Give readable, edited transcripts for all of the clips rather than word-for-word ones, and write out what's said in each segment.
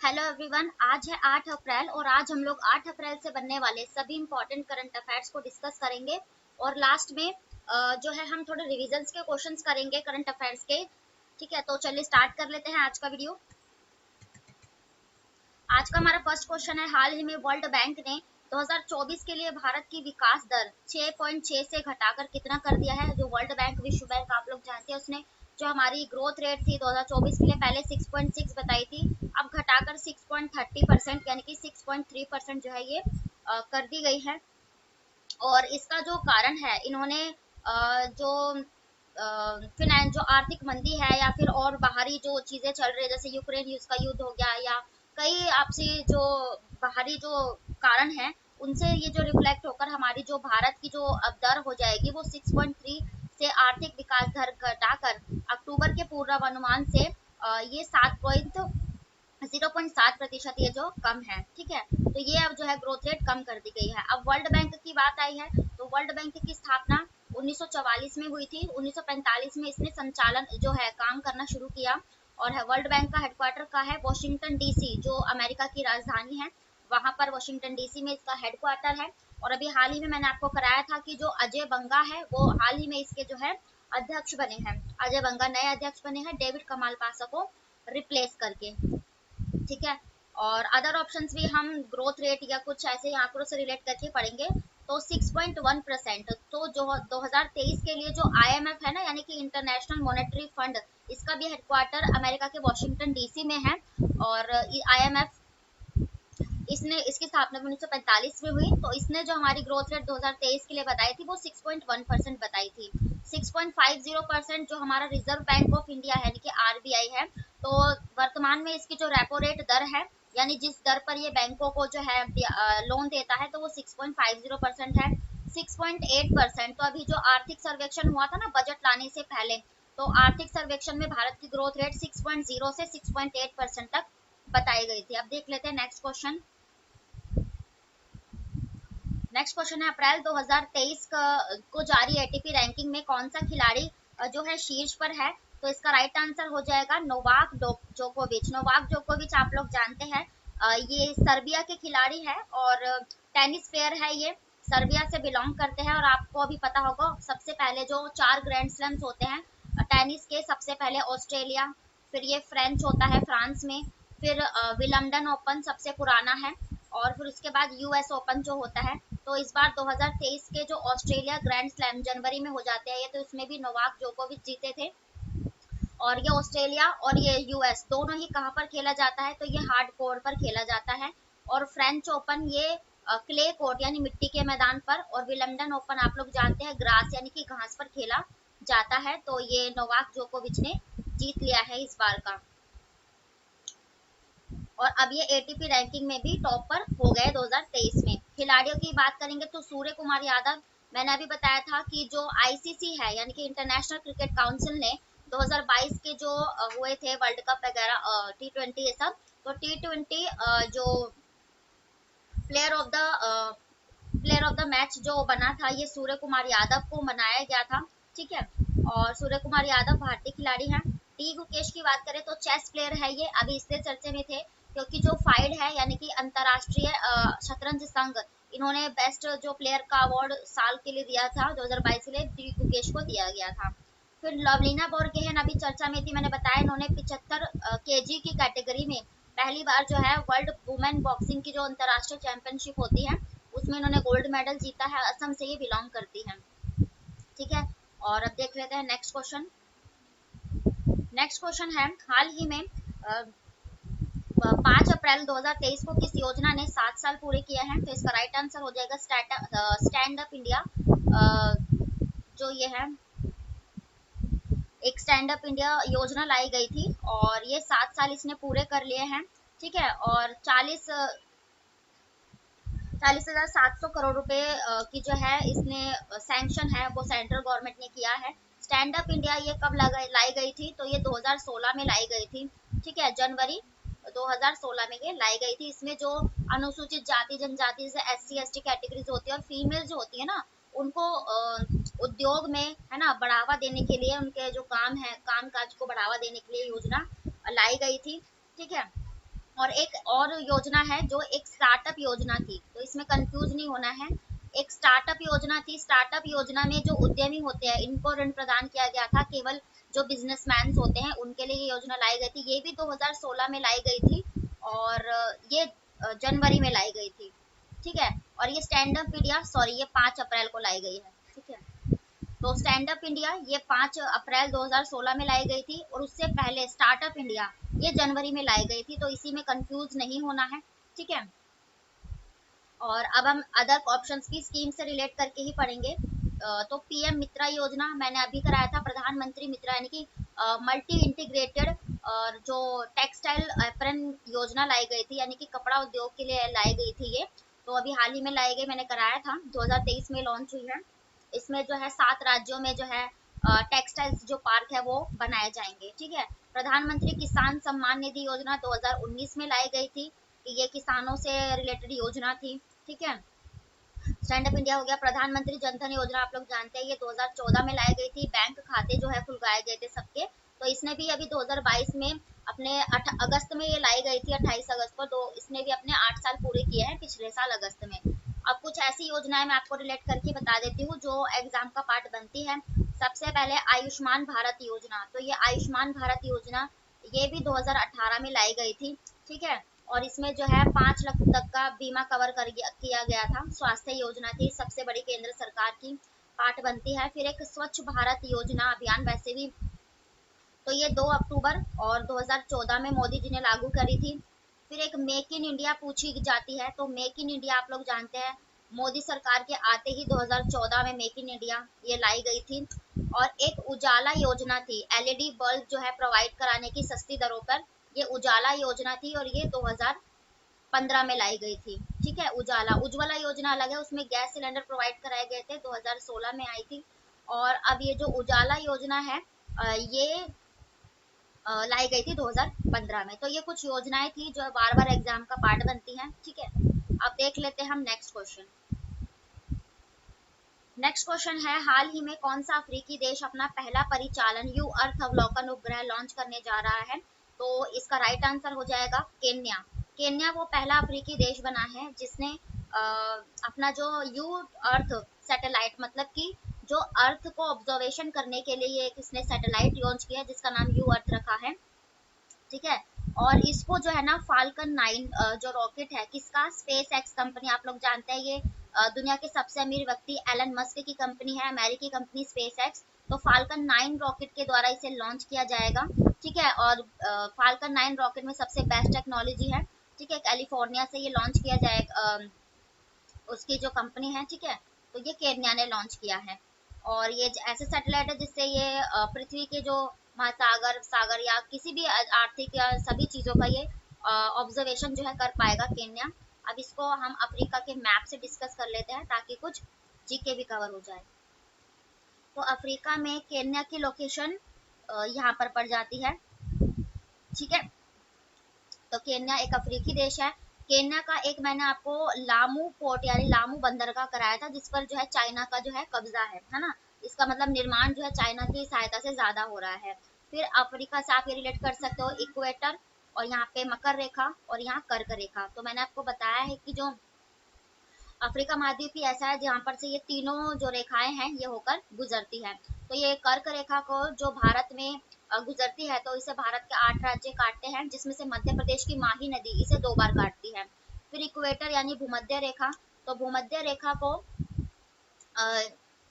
Hello everyone, आज है 8 अप्रैल और आज हम लोग 8 अप्रैल से बनने वाले सभी इंपॉर्टेंट करंट अफेयर्स को डिस्कस करेंगे। और लास्ट में जो है हम थोड़े रिविजन्स के क्वेश्चंस करेंगे करंट अफेयर्स के। ठीक है, तो चलिए स्टार्ट कर लेते हैं आज का वीडियो। आज का हमारा फर्स्ट क्वेश्चन है, हाल ही में वर्ल्ड बैंक ने 2024 के लिए भारत की विकास दर 6.6 से घटाकर कितना कर दिया है। जो वर्ल्ड बैंक, विश्व बैंक आप लोग जानते हैं, उसने जो हमारी ग्रोथ रेट थी 2024 के लिए पहले 6.6 बताई थी, अब घटाकर 6.30% यानी कि 6.3% जो है ये कर दी गई है। और इसका जो कारण है, इन्होंने जो फिनेंस जो आर्थिक मंदी है या फिर और बाहरी जो चीजें चल रही है, जैसे यूक्रेन का युद्ध हो गया या कई आपसी जो बाहरी जो कारण है, उनसे ये जो रिफ्लेक्ट होकर हमारी जो भारत की जो अब दर हो जाएगी वो 6.3 से आर्थिक विकास दर घटाकर अक्टूबर के पूर्वानुमान से ये 0.7% ये जो कम है। ठीक है, तो ये अब जो है ग्रोथ रेट कम कर दी गई है। अब वर्ल्ड बैंक की बात आई है, तो वर्ल्ड बैंक की स्थापना 1944 में हुई थी। 1945 में इसने संचालन जो है काम करना शुरू किया। और है वर्ल्ड बैंक का हेडक्वार्टर का है वॉशिंगटन डीसी, जो अमेरिका की राजधानी है, वहां पर वॉशिंगटन डीसी में इसका हेडक्वार्टर है। और अभी हाल ही में मैंने आपको कराया था कि जो अजय बंगा है वो हाल ही में इसके जो है अध्यक्ष बने हैं। अजय बंगा नए अध्यक्ष बने हैं डेविड कमाल पासा को रिप्लेस करके। ठीक है, और अदर ऑप्शंस भी हम ग्रोथ रेट या कुछ ऐसे आंकड़ों से रिलेट करके पढ़ेंगे। तो 6.1%, तो जो 2023 के लिए जो आईएमएफ है ना, यानी कि इंटरनेशनल मॉनेटरी फंड, इसका भी हेडक्वार्टर अमेरिका के वॉशिंगटन डीसी में है। और आईएमएफ इसने इसकी स्थापना 1945 में हुई, तो इसने जो हमारी ग्रोथ रेट 2023 के लिए बताई थी वो 6.1% बताई थी। 6.50% जो हमारा रिजर्व बैंक ऑफ इंडिया है यानी कि आरबीआई है, तो वर्तमान में इसकी जो रेपो रेट दर है, यानी जिस दर पर ये बैंकों को जो है लोन देता है, तो वो 6.50% है। 6.8%, तो अभी जो आर्थिक सर्वेक्षण हुआ था ना बजट लाने से पहले, तो आर्थिक सर्वेक्षण में भारत की ग्रोथ रेट 6.0 से 6.8% तक बताई गई थी। अब देख लेते हैं नेक्स्ट क्वेश्चन। नेक्स्ट क्वेश्चन है, अप्रैल 2023 को जारी एटीपी रैंकिंग में कौन सा खिलाड़ी जो है शीर्ष पर है। तो इसका राइट आंसर हो जाएगा नोवाक जोकोविच। नोवाक जोकोविच आप लोग जानते हैं, ये सर्बिया के खिलाड़ी है और टेनिस प्लेयर है। ये सर्बिया से बिलोंग करते हैं। और आपको अभी पता होगा, सबसे पहले जो 4 ग्रैंड स्लैम्स होते हैं टेनिस के, सबसे पहले ऑस्ट्रेलिया, फिर ये फ्रेंच होता है फ्रांस में, फिर विलम्बडन ओपन सबसे पुराना है, और फिर उसके बाद यूएस ओपन जो होता है। तो इस बार 2023 के जो ऑस्ट्रेलिया ग्रैंड स्लैम जनवरी में हो जाते हैं ये, तो इसमें भी नोवाक जोकोविच जीते थे। और ये ऑस्ट्रेलिया और ये यूएस दोनों ही कहाँ पर खेला जाता है, तो ये हार्ड कोर्ट पर खेला जाता है। और फ्रेंच ओपन ये क्ले कोर्ट यानी मिट्टी के मैदान पर, और विलम्बडन ओपन आप लोग जानते हैं ग्रास यानी कि घास पर खेला जाता है। तो ये नोवाक जोकोविच ने जीत लिया है इस बार का। और अब ये एटीपी रैंकिंग में भी टॉप पर हो गए 2023 में। खिलाड़ियों की बात करेंगे तो सूर्य कुमार यादव, मैंने अभी बताया था कि जो आईसीसी है यानी कि इंटरनेशनल क्रिकेट काउंसिल ने 2022 के जो हुए थे वर्ल्ड कप वगैरह T20 ये सब, तो T20 जो प्लेयर ऑफ द मैच जो बना था ये सूर्य कुमार यादव को मनाया गया था। ठीक है, और सूर्य कुमार यादव भारतीय खिलाड़ी हैं। टी गुकेश की बात करें तो चेस प्लेयर है ये, अभी इसलिए चर्चे में थे क्योंकि जो फाइड है यानी कि अंतरराष्ट्रीय शतरंज संघ, इन्होंने बेस्ट जो प्लेयर का अवार्ड साल के लिए दिया था 2022 के लिए टी गुकेश को दिया गया था। फिर लवलीना बोरगोहेन अभी चर्चा में थी, मैंने बताया इन्होंने 75 केजी की कैटेगरी में पहली बार जो है वर्ल्ड वुमेन बॉक्सिंग की जो अंतरराष्ट्रीय चैंपियनशिप होती है उसमें इन्होंने गोल्ड मेडल जीता है। असम से ये बिलोंग करती हैं। ठीक है, और अब देख लेते हैं नेक्स्ट क्वेश्चन। नेक्स्ट क्वेश्चन है, हाल ही में 5 अप्रैल 2023 को किस योजना ने 7 साल पूरे किए हैं। तो इसका राइट आंसर हो जाएगा स्टैंड अप इंडिया। जो ये है एक स्टैंड अप इंडिया योजना लाई गई थी और ये 7 साल इसने पूरे कर लिए हैं। ठीक है, और 40,700 करोड़ रुपए की जो है इसने सैंक्शन है वो सेंट्रल गवर्नमेंट ने किया है। स्टैंड अप इंडिया ये कब लाई गई थी, तो ये 2016 में लाई गई थी। ठीक है, जनवरी 2016 में ये लाई गई थी। इसमें जो अनुसूचित जाति जनजाति जैसे SC ST कैटेगरीज होती है और फीमेल जो होती है ना, उनको उद्योग में है ना बढ़ावा देने के लिए, उनके जो काम है काम काज को बढ़ावा देने के लिए योजना लाई गई थी। ठीक है, और एक और योजना है जो एक स्टार्टअप योजना थी, तो इसमें कंफ्यूज नहीं होना है। एक स्टार्टअप योजना थी, स्टार्टअप योजना में जो उद्यमी होते हैं इनको ऋण प्रदान किया गया था, केवल जो बिजनेसमैन होते हैं उनके लिए ये योजना लाई गई थी। ये भी 2016 में लाई गई थी और ये जनवरी में लाई गई थी, ठीक है। और ये स्टैंड अप इंडिया, सॉरी, ये 5 अप्रैल को लाई गई है, ठीक है। तो स्टैंड अप इंडिया ये 5 अप्रैल 2016 में लाई गई थी और उससे पहले स्टार्टअप इंडिया ये जनवरी में लाई गई थी, तो इसी में कंफ्यूज नहीं होना है, ठीक है। और अब हम अदर ऑप्शंस की स्कीम से रिलेट करके ही पढ़ेंगे। तो पीएम मित्रा योजना मैंने अभी कराया था, प्रधानमंत्री मित्रा यानी कि मल्टी इंटीग्रेटेड और जो टेक्सटाइल एप्रन योजना लाई गई थी, यानी कि कपड़ा उद्योग के लिए लाई गई थी ये। तो अभी हाल ही में लाई गई, मैंने कराया था, 2023 में लॉन्च हुई है। इसमें जो है 7 राज्यों में जो है टेक्सटाइल्स जो पार्क है वो बनाए जाएंगे, ठीक है। प्रधानमंत्री किसान सम्मान निधि योजना 2019 में लाई गई थी, कि ये किसानों से रिलेटेड योजना थी, ठीक है। स्टैंड अप इंडिया हो गया। प्रधानमंत्री जनधन योजना आप लोग जानते हैं, ये 2014 में लाई गई थी, बैंक खाते जो है खुलवाए गए थे सबके। तो इसने भी अभी 2022 में अपने अगस्त में ये लाई गई थी, 28 अगस्त को, तो इसने भी अपने 8 साल पूरे किए हैं पिछले साल अगस्त में। अब कुछ ऐसी योजनाएं मैं आपको रिलेट करके बता देती हूँ जो एग्जाम का पार्ट बनती है। सबसे पहले आयुष्मान भारत योजना, तो ये आयुष्मान भारत योजना ये भी 2018 में लाई गई थी, ठीक है। और इसमें जो है 5 लाख तक का बीमा कवर किया गया था, स्वास्थ्य योजना थी, सबसे बड़ी केंद्र सरकार की पार्ट बनती है। फिर एक स्वच्छ भारत योजना अभियान, वैसे भी तो ये 2 अक्टूबर और 2014 में मोदी जी ने लागू करी थी। फिर एक मेक इन इंडिया पूछी जाती है, तो मेक इन इंडिया आप लोग जानते हैं, मोदी सरकार के आते ही 2014 में मेक इन इंडिया ये लाई गई थी। और एक उजाला योजना थी, एलईडी बल्ब जो है प्रोवाइड कराने की सस्ती दरों पर, ये उजाला योजना थी और ये 2015 में लाई गई थी, ठीक है। उजाला उज्ज्वला योजना अलग है, उसमें गैस सिलेंडर प्रोवाइड कराए गए थे, 2016 में आई थी। और अब ये जो उजाला योजना है ये लाई गई थी 2015 में। तो ये कुछ योजनाएं थी जो बार बार एग्जाम का पार्ट बनती हैं, ठीक है। अब देख लेते हैं हम नेक्स्ट क्वेश्चन। नेक्स्ट क्वेश्चन है, हाल ही में कौन सा अफ्रीकी देश अपना पहला परिचालन यू अर्थ अवलोकन उपग्रह लॉन्च करने जा रहा है? तो इसका राइट आंसर हो जाएगा केन्या। केन्या वो पहला अफ्रीकी देश बना है जिसने अपना जो यू अर्थ सैटेलाइट, मतलब कि जो अर्थ को ऑब्जर्वेशन करने के लिए एक इसने सैटेलाइट लॉन्च किया जिसका नाम यू अर्थ रखा है, ठीक है। और इसको जो है ना फाल्कन 9 जो रॉकेट है किसका, स्पेस एक्स कंपनी, आप लोग जानते हैं ये दुनिया के सबसे अमीर व्यक्ति एलन मस्क की कंपनी है, अमेरिकी कंपनी स्पेस एक्स। तो फाल्कन 9 रॉकेट के द्वारा इसे लॉन्च किया जाएगा, ठीक है। और फाल्कन 9 रॉकेट में सबसे बेस्ट टेक्नोलॉजी है, ठीक है, कैलिफोर्निया से ये लॉन्च किया जाएगा, उसकी जो कंपनी है, ठीक है। तो ये केन्या ने लॉन्च किया है। और ये ऐसे सैटेलाइट है जिससे ये पृथ्वी के जो महासागर सागर या किसी भी आर्थिक या सभी चीज़ों का ये ऑब्जर्वेशन जो है कर पाएगा केन्या। अब इसको हम अफ्रीका के मैप से डिस्कस कर लेते हैं ताकि कुछ जीके भी कवर हो जाए। तो अफ्रीका में केन्या की लोकेशन यहाँ पर पड़ जाती है, ठीक है। तो केन्या एक अफ्रीकी देश है। केन्या का एक मैंने आपको लामू पोर्ट यानी लामू बंदरगाह कराया था जिस पर जो है चाइना का जो है कब्जा है ना। इसका मतलब निर्माण जो है चाइना की सहायता से ज्यादा हो रहा है। फिर अफ्रीका से आप ये रिलेट कर सकते हो इक्वेटर, और यहाँ पे मकर रेखा और यहाँ कर्क रेखा। तो मैंने आपको बताया है कि जो अफ्रीका महाद्वीप ही ऐसा है जहाँ पर से ये तीनों जो रेखाएं हैं ये होकर गुजरती है। तो ये कर्क रेखा को जो भारत में गुजरती है, तो इसे भारत के 8 राज्य काटते हैं जिसमें से मध्य प्रदेश की माही नदी इसे 2 बार काटती है। फिर इक्वेटर यानी भूमध्य रेखा, तो भूमध्य रेखा को अ,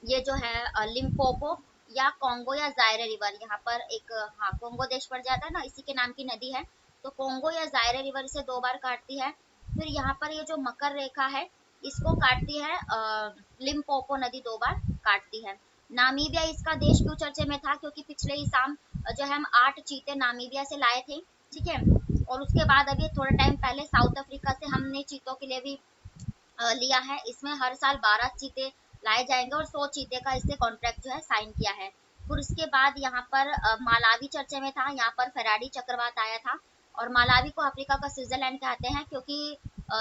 ये जो है लिम्पोपो या कोंगो या जायरे रिवर, यहाँ पर एक हाँ कोंगो देश पड़ जाता है ना, इसी के नाम की नदी है। तो कोंगो या जायरे रिवर इसे 2 बार काटती है। फिर यहाँ पर ये जो मकर रेखा है इसको काटती है लिम्पोपो नदी 2 बार काटती है। नामीबिया इसका देश क्यों चर्चे में था, क्योंकि पिछले ही शाम जो है हम 8 चीते नामीबिया से लाए थे, ठीक है। और उसके बाद अभी थोड़ा टाइम पहले साउथ अफ्रीका से हमने चीतों के लिए भी लिया है। इसमें हर साल 12 चीते लाए जाएंगे और 100 चीते का इससे कॉन्ट्रैक्ट जो है साइन किया है। फिर उसके बाद यहाँ पर मालावी चर्चे में था, यहाँ पर फेराडी चक्रवात आया था। और मालावी को अफ्रीका का स्विट्जरलैंड कहते हैं क्योंकि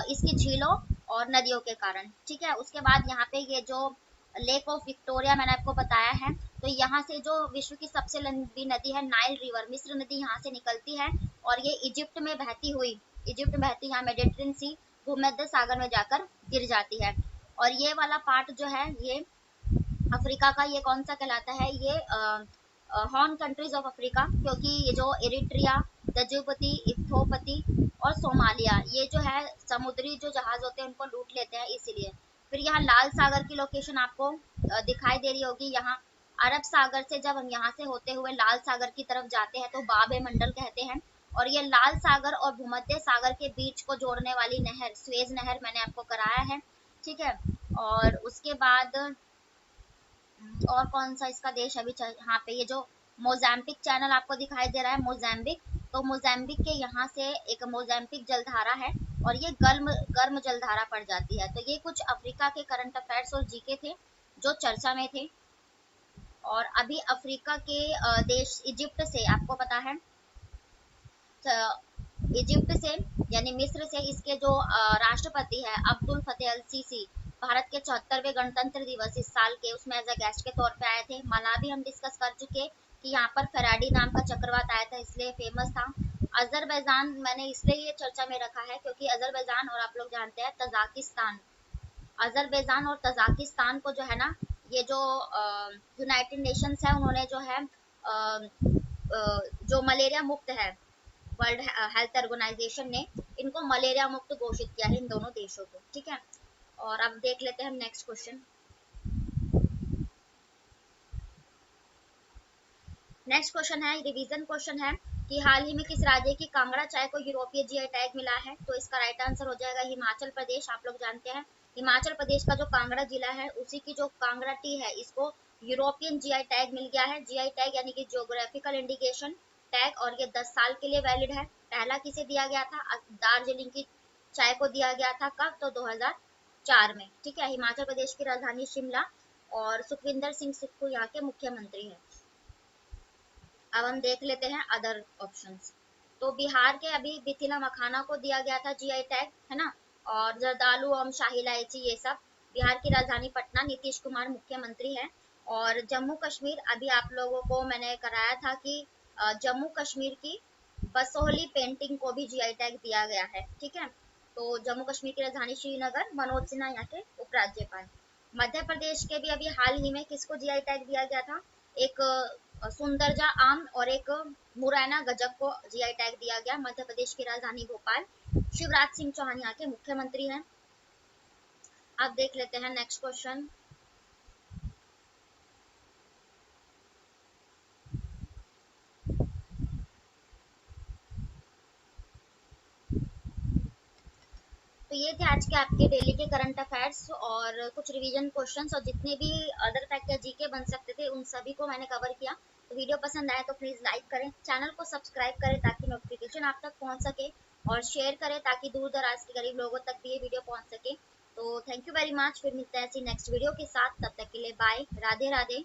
इसकी झीलों और नदियों के कारण, ठीक है। उसके बाद यहाँ पे ये जो लेक ऑफ विक्टोरिया मैंने आपको बताया है, तो यहाँ से जो विश्व की सबसे लंबी नदी है नाइल रिवर, मिस्र नदी यहाँ से निकलती है और ये इजिप्ट में बहती हुई इजिप्ट बहती यहाँ मेडिटेरियन सी भूमध्य सागर में जाकर गिर जाती है। और ये वाला पार्ट जो है ये अफ्रीका का, ये कौन सा कहलाता है, ये हॉर्न कंट्रीज ऑफ अफ्रीका, क्योंकि ये जो इरिट्रिया, दजुपति, इथोपति और सोमालिया, ये जो है समुद्री जो जहाज होते हैं उनको लूट लेते हैं इसीलिए। फिर यहाँ लाल सागर की लोकेशन आपको दिखाई दे रही होगी। यहाँ अरब सागर से जब हम यहाँ से होते हुए लाल सागर की तरफ जाते हैं तो बाबे मंडल कहते हैं। और ये लाल सागर और भूमध्य सागर के बीच को जोड़ने वाली नहर स्वेज नहर मैंने आपको कराया है, ठीक है। और उसके बाद और कौन सा इसका देश अभी यहाँ पे ये जो मोजाम्बिक चैनल आपको दिखाई दे रहा है, मोजाम्बिक, तो मोजाम्बिक के यहाँ से एक मोजाम्बिक जलधारा है और ये गर्म गर्म जलधारा पड़ जाती है। तो ये कुछ अफ्रीका के करंट अफेयर्स और जीके थे जो चर्चा में थे। और अभी अफ्रीका के देश इजिप्ट से आपको पता है, इजिप्ट से यानी मिस्र से इसके जो राष्ट्रपति है अब्दुल फतेह अल सीसी, भारत के 74वें गणतंत्र दिवस इस साल के, उसमें एज अ गेस्ट के तौर पे आए थे। मलावी हम डिस्कस कर चुके कि यहाँ पर फेराडी नाम का चक्रवात आया था इसलिए फेमस था। अजरबैजान मैंने इसलिए ये चर्चा में रखा है क्योंकि अजरबैजान और आप लोग जानते हैं तजाकिस्तान, अजरबैजान और तजाकिस्तान को जो है ना, ये जो यूनाइटेड नेशंस है उन्होंने जो है जो मलेरिया मुक्त है, वर्ल्ड हेल्थ ऑर्गेनाइजेशन ने इनको मलेरिया मुक्त घोषित किया है इन दोनों देशों को, ठीक है। और अब देख लेते हैं हम नेक्स्ट क्वेश्चन। नेक्स्ट क्वेश्चन है, रिवीजन क्वेश्चन है कि हाल ही में किस राज्य की कांगड़ा चाय को यूरोपीय जीआई टैग मिला है। तो इसका राइट आंसर हो जाएगा हिमाचल प्रदेश। आप लोग जानते हैं हिमाचल प्रदेश का जो कांगड़ा जिला है उसी की जो कांगड़ा टी है इसको यूरोपियन जीआई टैग मिल गया है। जीआई टैग यानी कि जियोग्राफिकल इंडिकेशन टैग, और ये 10 साल के लिए वैलिड है। पहला किसे दिया गया था, दार्जिलिंग की चाय को दिया गया था, कब, तो 2004 में, ठीक है। हिमाचल प्रदेश की राजधानी शिमला और सुखविंदर सिंह सुक्खू यहाँ के मुख्यमंत्री हैं। अब हम देख लेते हैं अदर ऑप्शंस। तो बिहार के अभी मिथिला मखाना को दिया गया था जीआई टैग, है ना। और जरदालू और शाही इलायची ये सब। बिहार की राजधानी पटना, नीतीश कुमार मुख्यमंत्री है। और जम्मू कश्मीर अभी आप लोगों को मैंने कराया था कि जम्मू कश्मीर की बसोहली पेंटिंग को भी जीआई टैग दिया गया है, ठीक है। तो जम्मू कश्मीर की राजधानी श्रीनगर, मनोज सिन्हा यहाँ के उपराज्यपाल। मध्य प्रदेश के भी अभी हाल ही में किसको जीआई टैग दिया गया था, एक सुंदरजा आम और एक मुरैना गजक को जीआई टैग दिया गया। मध्य प्रदेश की राजधानी भोपाल, शिवराज सिंह चौहान यहाँ के मुख्यमंत्री हैं। अब देख लेते हैं नेक्स्ट क्वेश्चन। तो ये थे आज के आपके डेली के करंट अफेयर्स और कुछ रिवीजन क्वेश्चंस, और जितने भी अदर फैक्ट या जीके बन सकते थे उन सभी को मैंने कवर किया। तो वीडियो पसंद आए तो प्लीज़ लाइक करें, चैनल को सब्सक्राइब करें ताकि नोटिफिकेशन आप तक पहुंच सके, और शेयर करें ताकि दूर दराज के गरीब लोगों तक भी ये वीडियो पहुंच सके। तो थैंक यू वेरी मच, फिर मिलते हैं ऐसी नेक्स्ट वीडियो के साथ, तब तक के लिए बाय, राधे राधे।